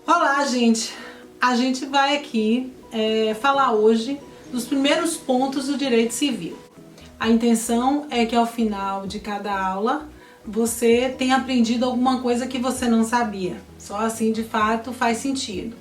Olá, gente! A gente vai aqui falar hoje dos primeiros pontos do direito civil. A intenção é que ao final de cada aula você tenha aprendido alguma coisa que você não sabia. Só assim, de fato, faz sentido.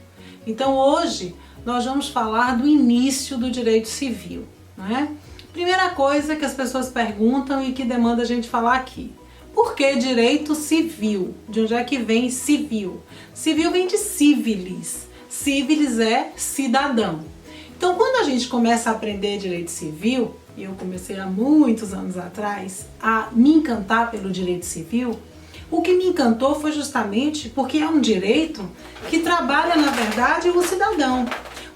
Então hoje nós vamos falar do início do direito civil, não é? Primeira coisa que as pessoas perguntam e que demanda a gente falar aqui. Por que direito civil? De onde é que vem civil? Civil vem de civilis. Civilis é cidadão. Então, quando a gente começa a aprender direito civil, e eu comecei há muitos anos atrás a me encantar pelo direito civil, o que me encantou foi justamente porque é um direito que trabalha, na verdade, o cidadão.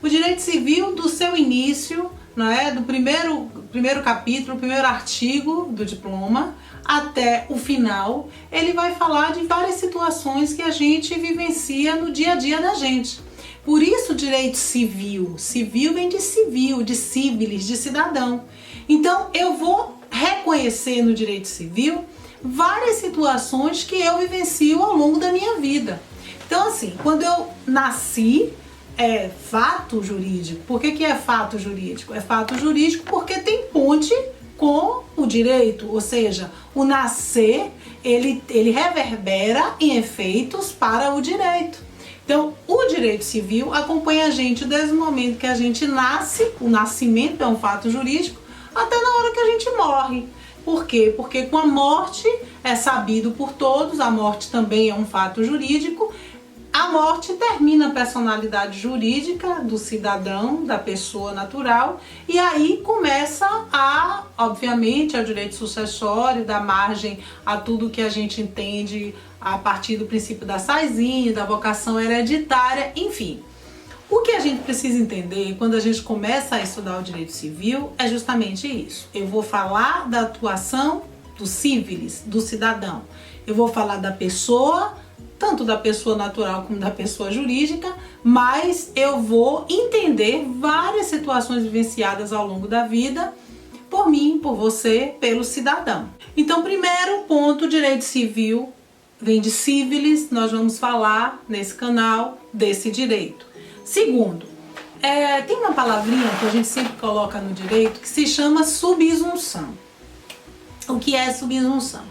O direito civil, do seu início, não é? Do primeiro capítulo, o primeiro artigo do diploma, até o final, ele vai falar de várias situações que a gente vivencia no dia a dia da gente. Por isso, direito civil. Civil vem de civil, de civilis, de cidadão. Então, eu vou reconhecer no direito civil várias situações que eu vivencio ao longo da minha vida. Então, assim, quando eu nasci, é fato jurídico. Por que é fato jurídico? É fato jurídico porque tem ponte com o direito, ou seja, o nascer, ele reverbera em efeitos para o direito. Então, o direito civil acompanha a gente desde o momento que a gente nasce, o nascimento é um fato jurídico, até na hora que a gente morre. Por quê? Porque com a morte, é sabido por todos, a morte também é um fato jurídico. A morte termina a personalidade jurídica do cidadão, da pessoa natural, e aí começa obviamente, ao direito sucessório, dá margem a tudo que a gente entende a partir do princípio da saisinha, da vocação hereditária, enfim. O que a gente precisa entender quando a gente começa a estudar o direito civil é justamente isso. Eu vou falar da atuação do civilis, do cidadão. Eu vou falar da pessoa, tanto da pessoa natural como da pessoa jurídica, mas eu vou entender várias situações vivenciadas ao longo da vida, por mim, por você, pelo cidadão. Então, primeiro ponto, direito civil vem de civilis, nós vamos falar nesse canal desse direito. Segundo, tem uma palavrinha que a gente sempre coloca no direito que se chama subsunção. O que é subsunção?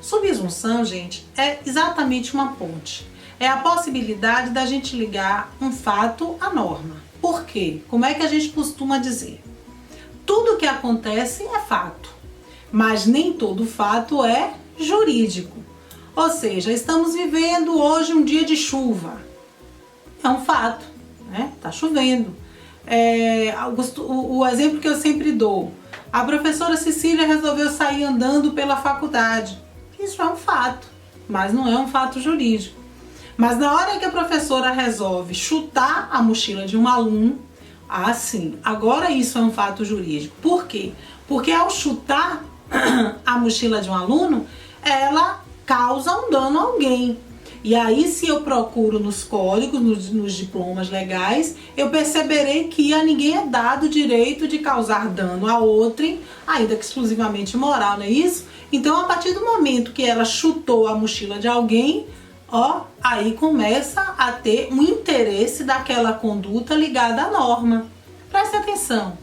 Subsunção, gente, é exatamente uma ponte. É a possibilidade da gente ligar um fato à norma. Por quê? Como é que a gente costuma dizer? Tudo que acontece é fato, mas nem todo fato é jurídico. Ou seja, estamos vivendo hoje um dia de chuva. É um fato, né? Tá chovendo. O exemplo que eu sempre dou. A professora Cecília resolveu sair andando pela faculdade. Isso é um fato, mas não é um fato jurídico. Mas na hora que a professora resolve chutar a mochila de um aluno, sim, agora isso é um fato jurídico. Por quê? Porque ao chutar a mochila de um aluno, ela causa um dano a alguém. E aí, se eu procuro nos códigos, nos diplomas legais, eu perceberei que a ninguém é dado o direito de causar dano a outrem, ainda que exclusivamente moral, não é isso? Então, a partir do momento que ela chutou a mochila de alguém, aí começa a ter um interesse daquela conduta ligada à norma. Preste atenção.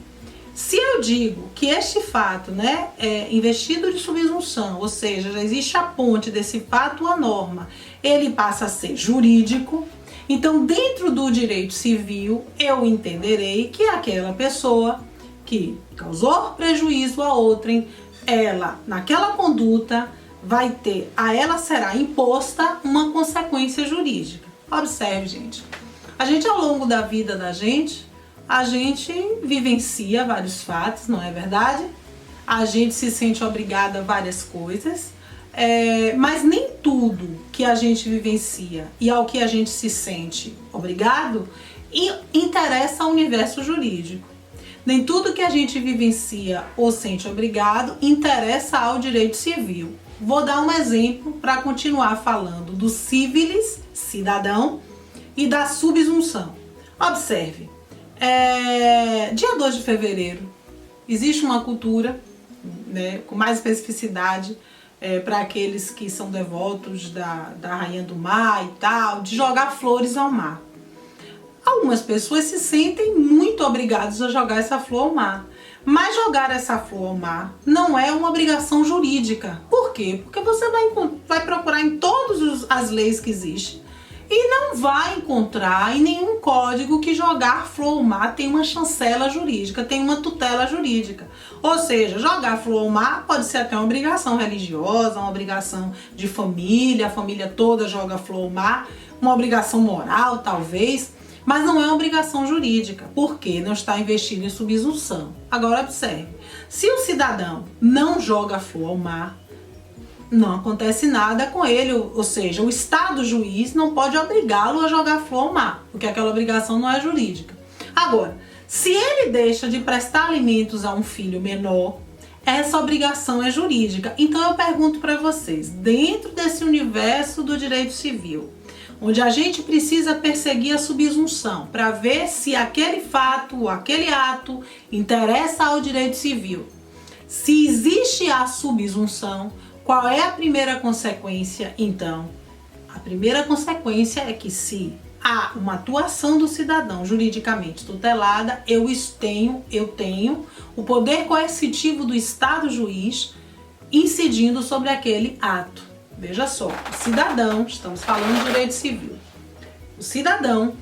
Se eu digo que este fato, né, é investido de subsunção, ou seja, já existe a ponte desse fato à norma, ele passa a ser jurídico, então dentro do direito civil eu entenderei que aquela pessoa que causou prejuízo a outrem, ela, naquela conduta, a ela será imposta uma consequência jurídica. Observe, gente. A gente, ao longo da vida da gente, a gente vivencia vários fatos, não é verdade? A gente se sente obrigada a várias coisas, mas nem tudo que a gente vivencia e ao que a gente se sente obrigado interessa ao universo jurídico. Nem tudo que a gente vivencia ou sente obrigado interessa ao direito civil. Vou dar um exemplo para continuar falando do civilis, cidadão, e da subsunção. Observe, dia 2 de fevereiro, existe uma cultura, né, com mais especificidade, para aqueles que são devotos da Rainha do Mar e tal, de jogar flores ao mar. Algumas pessoas se sentem muito obrigadas a jogar essa flor ao mar. Mas jogar essa flor ao mar não é uma obrigação jurídica. Por quê? Porque você vai procurar em todas as leis que existem e não vai encontrar em nenhum código que jogar flor ao mar tem uma chancela jurídica, tem uma tutela jurídica. Ou seja, jogar flor ao mar pode ser até uma obrigação religiosa, uma obrigação de família, a família toda joga flor ao mar, uma obrigação moral talvez, mas não é uma obrigação jurídica, porque não está investido em subsunção. Agora observe, se o cidadão não joga flor ao mar, não acontece nada com ele, ou seja, o Estado juiz não pode obrigá-lo a jogar flor ao mar, porque aquela obrigação não é jurídica. Agora, se ele deixa de prestar alimentos a um filho menor, essa obrigação é jurídica. Então eu pergunto para vocês, dentro desse universo do direito civil, onde a gente precisa perseguir a subsunção para ver se aquele fato, aquele ato interessa ao direito civil, se existe a subsunção, qual é a primeira consequência? Então, a primeira consequência é que se há uma atuação do cidadão juridicamente tutelada, eu tenho o poder coercitivo do Estado juiz incidindo sobre aquele ato. Veja só, o cidadão, estamos falando de direito civil, o cidadão,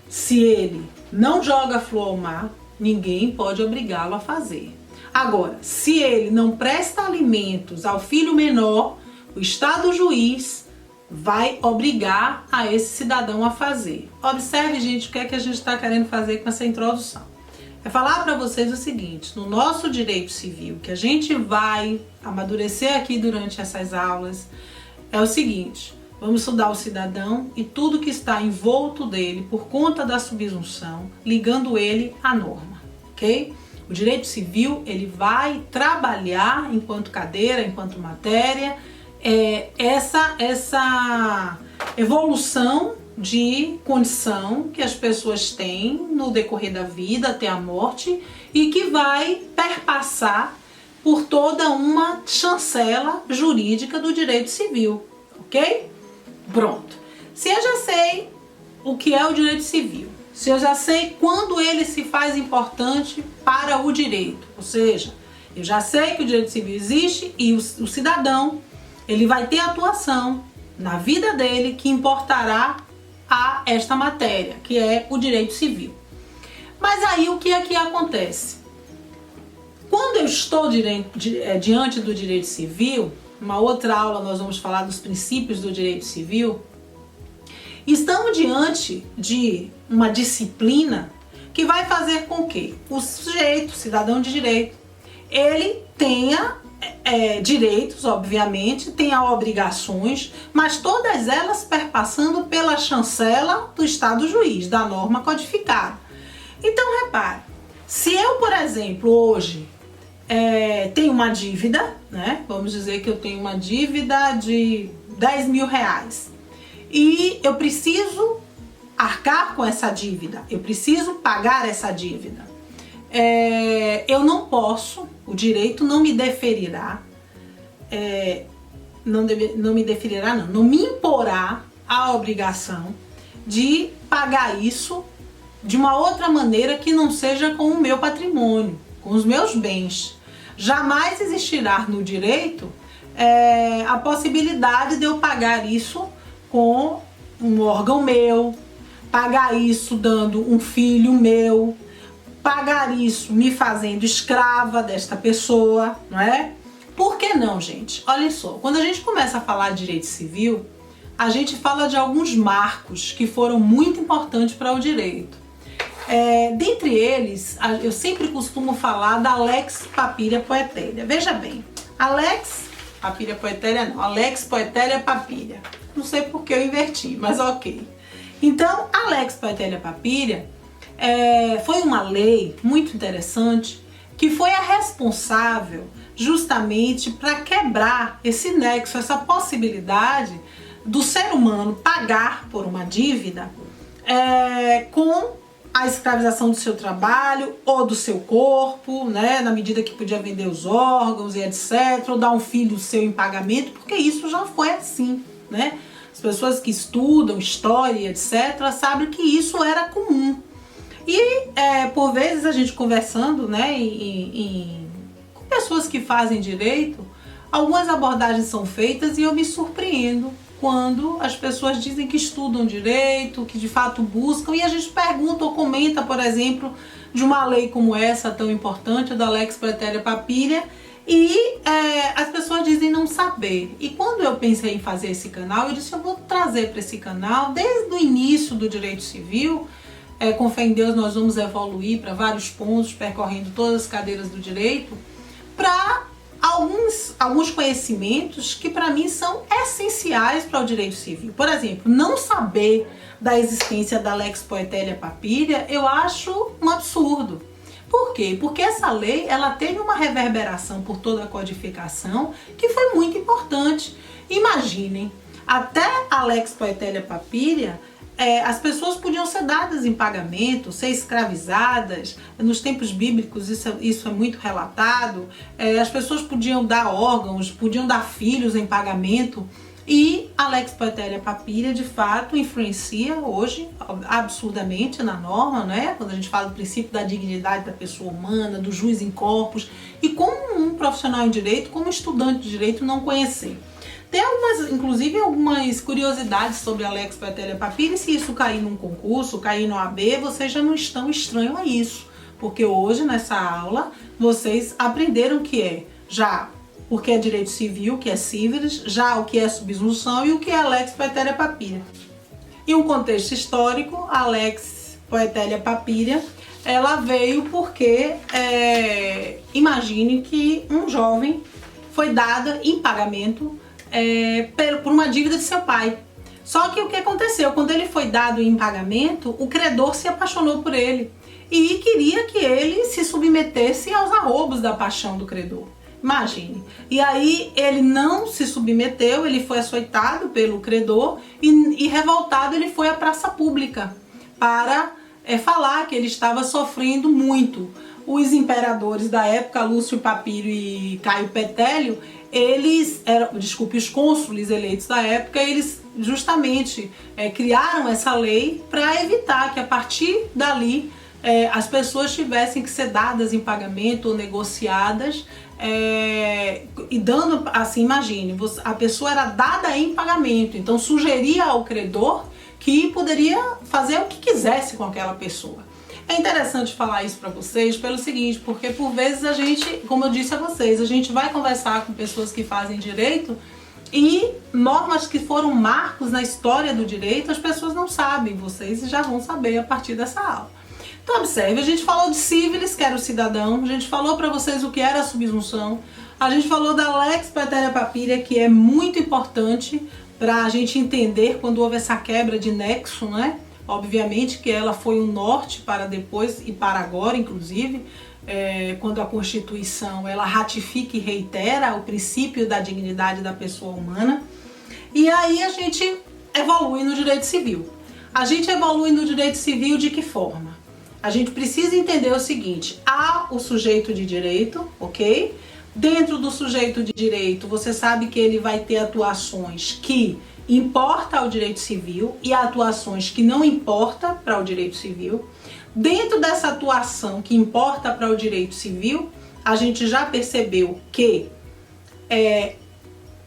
se ele não joga flor ao mar, ninguém pode obrigá-lo a fazer. Agora, se ele não presta alimentos ao filho menor, o Estado juiz vai obrigar a esse cidadão a fazer. Observe, gente, o que é que a gente está querendo fazer com essa introdução. É falar para vocês o seguinte, no nosso direito civil, que a gente vai amadurecer aqui durante essas aulas, é o seguinte, vamos estudar o cidadão e tudo que está envolto dele por conta da subsunção, ligando ele à norma, ok? O direito civil, ele vai trabalhar enquanto cadeira, enquanto matéria, essa evolução de condição que as pessoas têm no decorrer da vida até a morte e que vai perpassar por toda uma chancela jurídica do direito civil, ok? Pronto. Se eu já sei o que é o direito civil, se eu já sei quando ele se faz importante para o direito, ou seja, eu já sei que o direito civil existe e o cidadão, ele vai ter atuação na vida dele que importará a esta matéria, que é o direito civil. Mas aí o que é que acontece? Quando eu estou diante do direito civil, numa outra aula nós vamos falar dos princípios do direito civil, estamos diante de uma disciplina que vai fazer com que o sujeito, cidadão de direito, ele tenha direitos, obviamente, tenha obrigações, mas todas elas perpassando pela chancela do Estado juiz, da norma codificada. Então, repare, se eu, por exemplo, hoje tenho uma dívida, né? Vamos dizer que eu tenho uma dívida de 10 mil reais e eu preciso arcar com essa dívida, eu preciso pagar essa dívida. Eu não posso, o direito não me deferirá, não me imporá a obrigação de pagar isso de uma outra maneira que não seja com o meu patrimônio, com os meus bens. Jamais existirá no direito a possibilidade de eu pagar isso com um órgão meu, pagar isso dando um filho meu, pagar isso me fazendo escrava desta pessoa, não é? Por que não, gente? Olha só, quando a gente começa a falar de direito civil, a gente fala de alguns marcos que foram muito importantes para o direito. Dentre eles, eu sempre costumo falar da Lex Papiria Poetélia. Veja bem, a Lex Papiria Poetélia não, a Lex Poetélia Papiria. Não sei por que eu inverti, mas ok. Então, a Lex Poetélia Papiria foi uma lei muito interessante que foi a responsável justamente para quebrar esse nexo, essa possibilidade do ser humano pagar por uma dívida com a escravização do seu trabalho ou do seu corpo, né, na medida que podia vender os órgãos e etc, ou dar um filho seu em pagamento, porque isso já foi assim, né? As pessoas que estudam história, etc, sabem que isso era comum. E por vezes a gente conversando, né, com pessoas que fazem direito, algumas abordagens são feitas e eu me surpreendo quando as pessoas dizem que estudam direito, que de fato buscam, e a gente pergunta ou comenta, por exemplo, de uma lei como essa tão importante, da Lex Praeterea Papília, e as pessoas dizem não saber. E quando eu pensei em fazer esse canal, eu disse, eu vou trazer para esse canal, desde o início do direito civil, com fé em Deus nós vamos evoluir para vários pontos, percorrendo todas as cadeiras do direito, para alguns conhecimentos que para mim são essenciais para o direito civil. Por exemplo, não saber da existência da Lex Praeterea Papília eu acho um absurdo. Por quê? Porque essa lei ela teve uma reverberação por toda a codificação que foi muito importante. Imaginem, até a Lex Praeterea Papília, as pessoas podiam ser dadas em pagamento, ser escravizadas. Nos tempos bíblicos isso é muito relatado. As pessoas podiam dar órgãos, podiam dar filhos em pagamento. E a Lex Praeterea Papília, de fato, influencia hoje absurdamente na norma, né? Quando a gente fala do princípio da dignidade da pessoa humana, do jus in corpus, e como um profissional em direito, como estudante de direito, não conhecer. Tem inclusive algumas curiosidades sobre a Lex Praeterea Papília, e se isso cair num concurso, cair no AB, vocês já não estão estranhos a isso, porque hoje nessa aula vocês aprenderam que já o que é direito civil, o que é civilis, já o que é subsunção e o que é a Lex Praeterea Papília. Em um contexto histórico, a Lex Praeterea Papília, ela veio porque, imagine que um jovem foi dado em pagamento por uma dívida de seu pai. Só que o que aconteceu? Quando ele foi dado em pagamento, o credor se apaixonou por ele e queria que ele se submetesse aos arroubos da paixão do credor. Imagine. E aí ele não se submeteu, ele foi açoitado pelo credor e revoltado ele foi à praça pública para falar que ele estava sofrendo muito. Os imperadores da época, Lúcio Papírio e Caio Petélio, os cônsules eleitos da época, eles justamente criaram essa lei para evitar que a partir dali as pessoas tivessem que ser dadas em pagamento ou negociadas, e dando, assim, imagine, a pessoa era dada em pagamento, então sugeria ao credor que poderia fazer o que quisesse com aquela pessoa. É interessante falar isso para vocês pelo seguinte, porque por vezes a gente, como eu disse a vocês, a gente vai conversar com pessoas que fazem direito e normas que foram marcos na história do direito, as pessoas não sabem, vocês já vão saber a partir dessa aula. Então observe, a gente falou de civilis, que era o cidadão, a gente falou para vocês o que era a subsunção, a gente falou da Lex Praeterea Papília, que é muito importante para a gente entender quando houve essa quebra de nexo, né? Obviamente que ela foi um norte para depois e para agora, inclusive, quando a Constituição ela ratifica e reitera o princípio da dignidade da pessoa humana. E aí a gente evolui no direito civil. A gente evolui no direito civil de que forma? A gente precisa entender o seguinte, há o sujeito de direito, ok? Dentro do sujeito de direito, você sabe que ele vai ter atuações que importa ao direito civil e atuações que não importa para o direito civil. Dentro dessa atuação que importa para o direito civil, a gente já percebeu que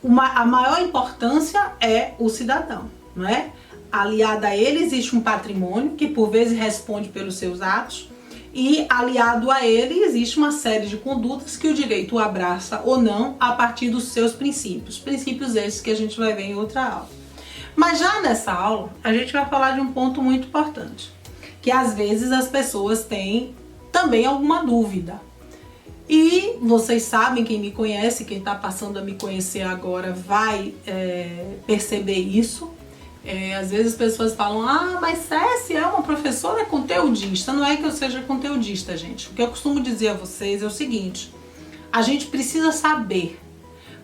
a maior importância é o cidadão, não é? Aliado a ele existe um patrimônio que por vezes responde pelos seus atos, e aliado a ele existe uma série de condutas que o direito o abraça ou não a partir dos seus princípios. Princípios esses que a gente vai ver em outra aula. Mas já nessa aula a gente vai falar de um ponto muito importante, que às vezes as pessoas têm também alguma dúvida. E vocês sabem, quem me conhece, quem está passando a me conhecer agora vai perceber isso. Às vezes as pessoas falam, mas Cécia é uma professora conteudista. Não é que eu seja conteudista, gente. O que eu costumo dizer a vocês é o seguinte, a gente precisa saber.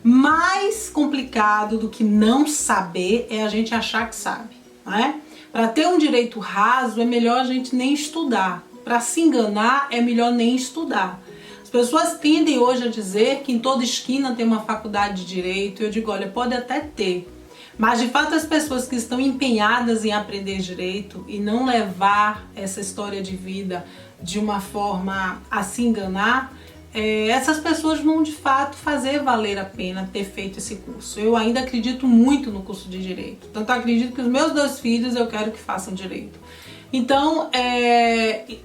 Mais complicado do que não saber é a gente achar que sabe, não é? Para ter um direito raso é melhor a gente nem estudar. Para se enganar é melhor nem estudar. As pessoas tendem hoje a dizer que em toda esquina tem uma faculdade de direito. Eu digo, olha, pode até ter. Mas de fato as pessoas que estão empenhadas em aprender direito e não levar essa história de vida de uma forma a se enganar, essas pessoas vão de fato fazer valer a pena ter feito esse curso. Eu ainda acredito muito no curso de Direito. Tanto acredito que os meus 2 filhos eu quero que façam Direito. Então,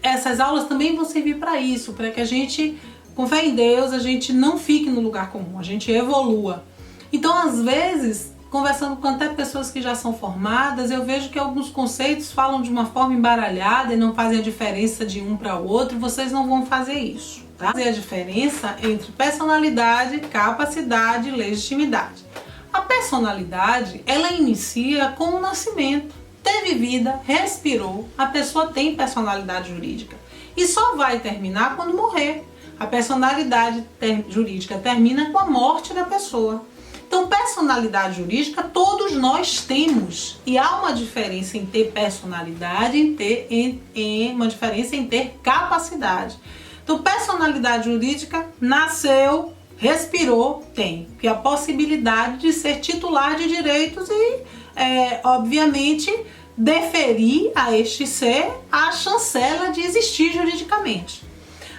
essas aulas também vão servir para isso, para que a gente, com fé em Deus, a gente não fique no lugar comum, a gente evolua. Então, às vezes, conversando com até pessoas que já são formadas, eu vejo que alguns conceitos falam de uma forma embaralhada e não fazem a diferença de um para o outro. Vocês não vão fazer isso, tá? Fazer a diferença entre personalidade, capacidade e legitimidade. A personalidade, ela inicia com o nascimento. Teve vida, respirou, a pessoa tem personalidade jurídica. E só vai terminar quando morrer. A personalidade jurídica termina com a morte da pessoa. Então, personalidade jurídica todos nós temos. E há uma diferença em ter personalidade e uma diferença em ter capacidade. Então, personalidade jurídica nasceu, respirou, tem. Que é a possibilidade de ser titular de direitos e, obviamente, deferir a este ser a chancela de existir juridicamente.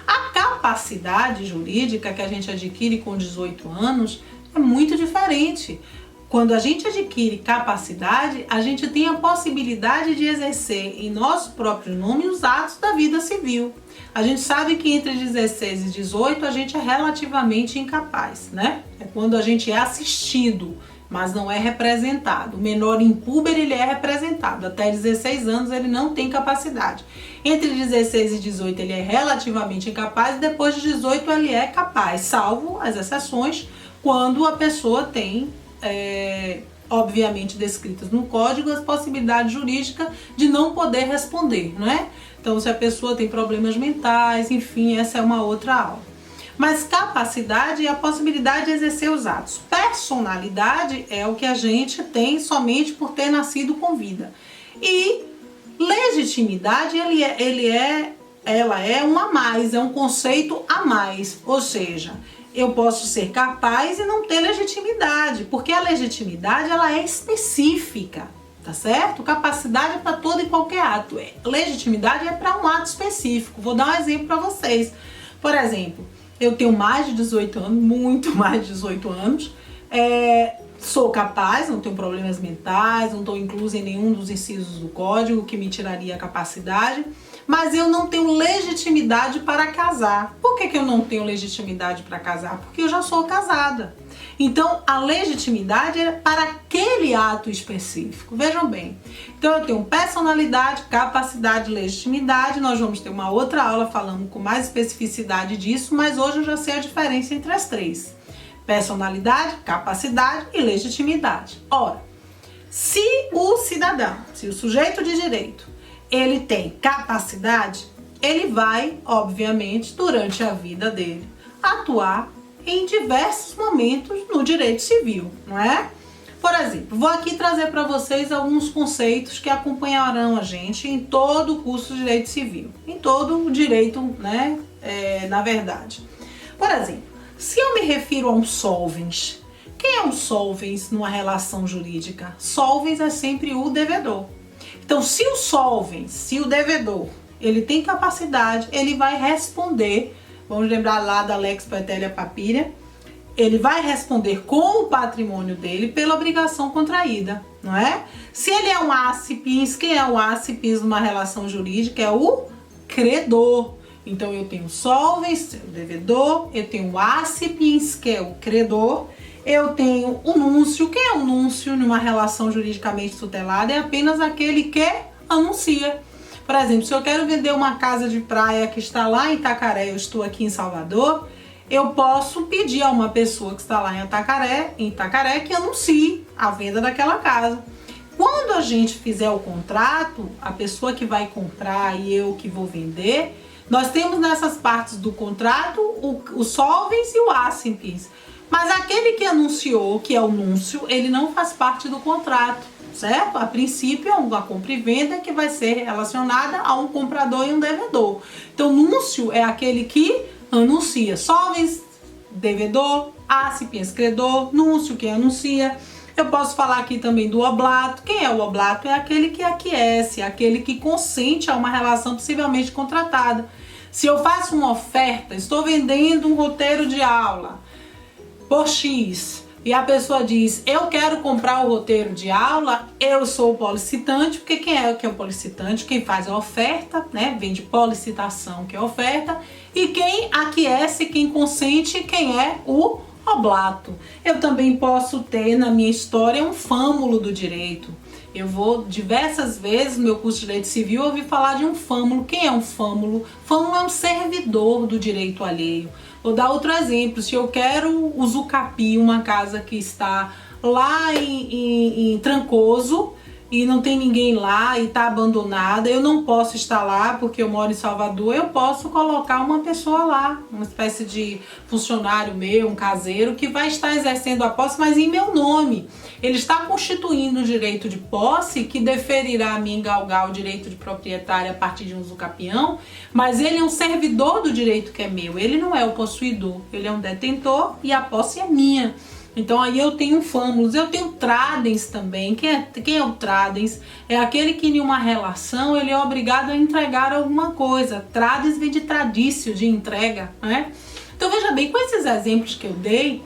A capacidade jurídica que a gente adquire com 18 anos é muito diferente. Quando a gente adquire capacidade, a gente tem a possibilidade de exercer em nosso próprio nome os atos da vida civil. A gente sabe que entre 16 e 18 a gente é relativamente incapaz, né? É quando a gente é assistido, mas não é representado. O menor impúber, ele é representado. Até 16 anos ele não tem capacidade. Entre 16 e 18 ele é relativamente incapaz e depois de 18 ele é capaz, salvo as exceções, quando a pessoa tem, obviamente descritas no código, as possibilidades jurídicas de não poder responder, não é? Então, se a pessoa tem problemas mentais, enfim, essa é uma outra aula. Mas capacidade é a possibilidade de exercer os atos. Personalidade é o que a gente tem somente por ter nascido com vida. E legitimidade, ela é um a mais, é um conceito a mais. Ou seja, eu posso ser capaz e não ter legitimidade, porque a legitimidade ela é específica, tá certo? Capacidade é para todo e qualquer ato. Legitimidade é para um ato específico. Vou dar um exemplo para vocês. Por exemplo, eu tenho mais de 18 anos, muito mais de 18 anos, sou capaz, não tenho problemas mentais, não estou inclusa em nenhum dos incisos do código que me tiraria a capacidade, mas eu não tenho legitimidade para casar. Por que eu não tenho legitimidade para casar? Porque eu já sou casada. Então, a legitimidade é para aquele ato específico. Vejam bem. Então, eu tenho personalidade, capacidade, legitimidade. Nós vamos ter uma outra aula falando com mais especificidade disso, mas hoje eu já sei a diferença entre as três. Personalidade, capacidade e legitimidade. Ora, se o cidadão, se o sujeito de direito, ele tem capacidade, ele vai, obviamente, durante a vida dele, atuar em diversos momentos no direito civil, não é? Por exemplo, vou aqui trazer para vocês alguns conceitos que acompanharão a gente em todo o curso de Direito Civil, em todo o direito, né, na verdade. Por exemplo, se eu me refiro a um solvens, quem é um solvens numa relação jurídica? Solvens é sempre o devedor. Então, se o solvens, se o devedor, ele tem capacidade, ele vai responder. Vamos lembrar lá da Lex Petelia Papília, ele vai responder com o patrimônio dele pela obrigação contraída, não é? Se ele é um acipins, quem é um acipins numa relação jurídica? É o credor. Então eu tenho o solvens, o devedor, eu tenho o acipins, que é o credor, eu tenho o núncio. Quem é o núncio numa relação juridicamente tutelada? É apenas aquele que anuncia. Por exemplo, se eu quero vender uma casa de praia que está lá em Itacaré, eu estou aqui em Salvador, eu posso pedir a uma pessoa que está lá em Itacaré que anuncie a venda daquela casa. Quando a gente fizer o contrato, a pessoa que vai comprar e eu que vou vender, nós temos nessas partes do contrato o solvens e o acipins. Mas aquele que anunciou, que é o núncio, ele não faz parte do contrato. certo? A princípio é uma compra e venda que vai ser relacionada a um comprador e um devedor. Então, núncio é aquele que anuncia. Solvens, devedor, ácipiens, credor, núncio, quem anuncia. Eu posso falar aqui também do oblato. Quem é o oblato? É aquele que aquece, aquele que consente a uma relação possivelmente contratada. Se eu faço uma oferta, estou vendendo um roteiro de aula por X, e a pessoa diz, eu quero comprar o roteiro de aula, eu sou o policitante, porque quem é que é o policitante? Quem faz a oferta, né? Vem de policitação, que é oferta, e quem aquece, quem consente, quem é o oblato. Eu também posso ter na minha história um fâmulo do direito. Eu vou diversas vezes no meu curso de Direito Civil ouvir falar de um fâmulo. Quem é um fâmulo? Fâmulo é um servidor do direito alheio. Vou dar outro exemplo. Se eu quero usucapir uma casa que está lá em Trancoso e não tem ninguém lá e está abandonada, eu não posso estar lá porque eu moro em Salvador, eu posso colocar uma pessoa lá, uma espécie de funcionário meu, um caseiro, que vai estar exercendo a posse, mas em meu nome. Ele está constituindo o direito de posse que deferirá a mim galgar o direito de proprietário a partir de um usucapião, mas ele é um servidor do direito que é meu, ele não é o possuidor, ele é um detentor e a posse é minha. Então aí eu tenho fâmulos, eu tenho tradens também. Quem é o tradens? É aquele que em uma relação ele é obrigado a entregar alguma coisa. Tradens vem de tradício, de entrega, né? Então veja bem, com esses exemplos que eu dei,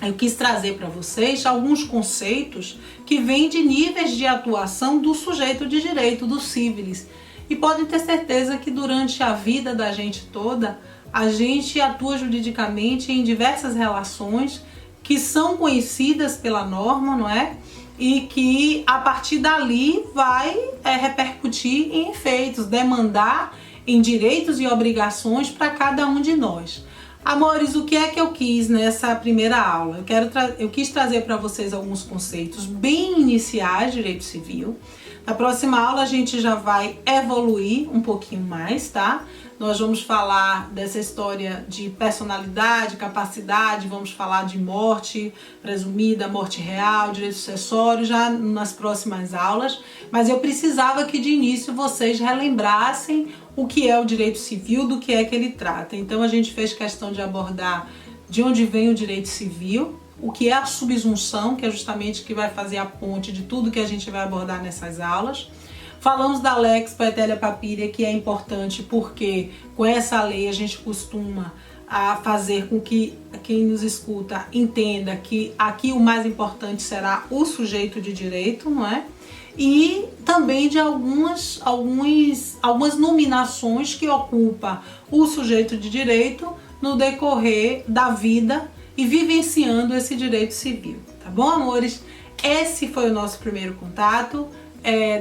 eu quis trazer para vocês alguns conceitos que vêm de níveis de atuação do sujeito de direito, do civilis. E podem ter certeza que durante a vida da gente toda, a gente atua juridicamente em diversas relações que são conhecidas pela norma, não é? E que a partir dali vai repercutir em efeitos, demandar em direitos e obrigações para cada um de nós. Amores, o que é que eu quis nessa primeira aula? Eu quis trazer para vocês alguns conceitos bem iniciais de direito civil. Na próxima aula a gente já vai evoluir um pouquinho mais, tá? Nós vamos falar dessa história de personalidade, capacidade, vamos falar de morte presumida, morte real, direito sucessório, já nas próximas aulas. Mas eu precisava que de início vocês relembrassem o que é o direito civil, do que é que ele trata. Então a gente fez questão de abordar de onde vem o direito civil, o que é a subsunção, que é justamente o que vai fazer a ponte de tudo que a gente vai abordar nessas aulas. Falamos da Lex Paetelia Papiria, que é importante porque com essa lei a gente costuma fazer com que quem nos escuta entenda que aqui o mais importante será o sujeito de direito, não é? E também de algumas nominações que ocupa o sujeito de direito no decorrer da vida e vivenciando esse direito civil, tá bom, amores? Esse foi o nosso primeiro contato.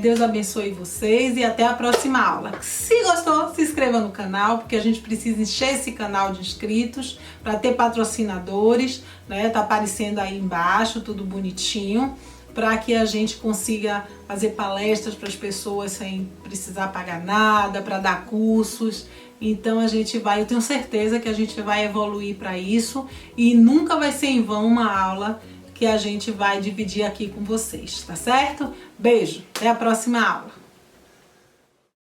Deus abençoe vocês e até a próxima aula. Se gostou, se inscreva no canal, porque a gente precisa encher esse canal de inscritos para ter patrocinadores, né? Tá aparecendo aí embaixo, tudo bonitinho, para que a gente consiga fazer palestras para as pessoas sem precisar pagar nada, para dar cursos. Então eu tenho certeza que a gente vai evoluir para isso e nunca vai ser em vão uma aula que a gente vai dividir aqui com vocês, tá certo? Beijo, até a próxima aula.